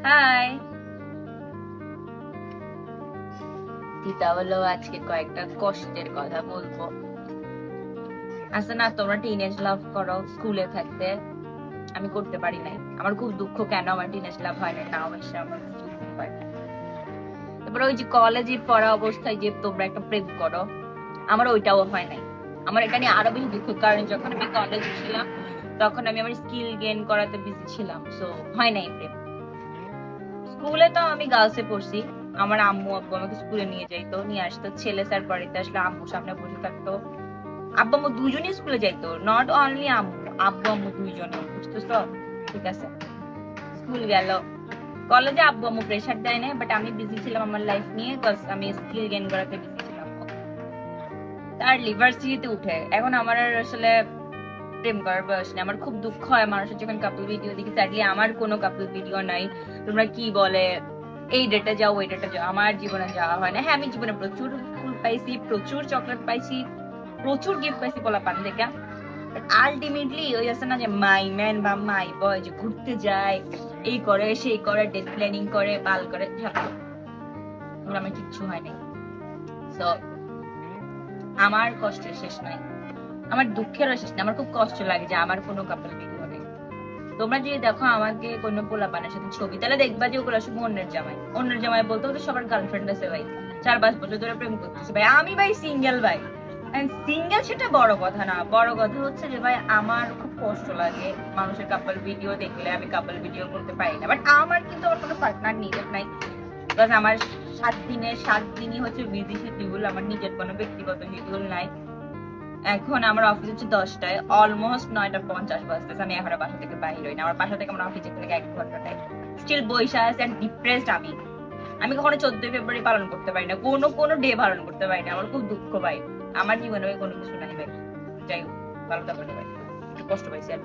High দিতা হলো আজকে কয়েকটা কষ্টের কথা বলবো। আচ্ছা না, তোমরা টিনেজ লাভ করো স্কুলে থাকতে, আমি করতে পারি নাই। আমার খুব দুঃখ, কেন আমার টিনেজ লাভ হয় না, নাও এসে আমার দুঃখ হয়। তারপরে ওই যে কলেজে পড়া অবস্থায় যে তোমরা একটা প্রেম করো, আমার ওইটাও হয় নাই। আমার এটা নিয়ে আরো বেশি দুঃখ, কারণ যখন আমি কলেজে ছিলাম তখন আমি আমার স্কিল গেইন করাতে বিজি ছিলাম, সো হয় নাই প্রেম। স্কুলে তো আমি গার্লসে পড়ছি। আমার আম্মু আব্বু আমাকে স্কুলে নিয়ে যাইতো, নিয়ে আসতো, ছেলে স্যার বাড়িতে আসলে আম্মু সামনে বসে থাকতো। আব্বু আম্মু দুজনেই স্কুলে যাইতো, নট অনলি আম্মু, আব্বু আম্মু দুইজনে, বুঝতেছো? ঠিক আছে, স্কুল গেল। কলেজে আব্বু আম্মু প্রেশার দেয় না, বাট আমি বিজি ছিলাম আমার লাইফ নিয়ে, কজ আমি স্কিল গেইন করাতে বিজি ছিলাম। তার লিভার্সিটিতে উঠে এখন আমার আর আসলে প্রেম করার বয়স নেই। আমার খুব দুঃখ হয় মানুষের যখন কাপল ভিডিও দেখি, স্যাডলি আমার কোনো কাপল ভিডিও নাই। তোমরা কি বলে এই ডেটে যাও ওই ডেটে যাও, আমার জীবনে যাওয়া হয় না। হ্যাঁ, আমি জীবনে প্রচুর ফুল পাইছি, প্রচুর চকলেট পাইছি, প্রচুর গিফট পাইছি পোলা পান থেকে। আলটিমেটলি ওই আছে না যে মাই ম্যান বা মাই বয়, যে ঘুরতে যায়, এই করে সেই করে, ডেট প্ল্যানিং করে, বাল করে, আমার কিচ্ছু হয় নাই। সো আমার কষ্টের শেষ নাই, আমার দুঃখেরও শেষ নেই। আমার খুব কষ্ট লাগে যে আমার কোনো কাপল ভিডিও নেই। তোমরা যদি দেখো আমাকে কোনো পোলাপানের সাথে ছবি, তাহলে দেখবা যে ওগুলো শুধু অন্যের জামাই। অন্যের জামাই বলতে হতো সবার গার্লফ্রেন্ড আছে ভাই, 4-5 বছর ধরে প্রেম করতেছে ভাই। আমি ভাই সিঙ্গেল ভাই, সিঙ্গেল, সেটা বড় কথা না। বড় কথা হচ্ছে যে ভাই আমার খুব কষ্ট লাগে মানুষের কাপল ভিডিও দেখলে। আমি কাপল ভিডিও করতে পারি না, বাট আমার কিন্তু আমার কোনো পার্টনার নিজের নাই। বিকজ আমার 7 দিনই হচ্ছে বিজি শিডিউল, আমার নিজের কোনো ব্যক্তিগত শিডিউল নাই। এখন আমার অফিস হচ্ছে 10টায়, অলমোস্ট 9:50 বাজতেছে, আমি এখন বাসা থেকে বাইরে হই না। আমার বাসা থেকে আমার অফিস যেতে লাগে 1 ঘন্টা টাইম। স্টিল বইসা আছে আর ডিপ্রেসড আমি। আমি কখনো 14 ফেব্রুয়ারি পালন করতে পারি না, কোনো কোনো ডে পালন করতে পারি না। আমার খুব দুঃখ ভাই, আমার জীবনে কোনো কিছু নাই ভাই। যাই হোক, ভালো থাকবে ভাই, একটু কষ্ট পাইছি আর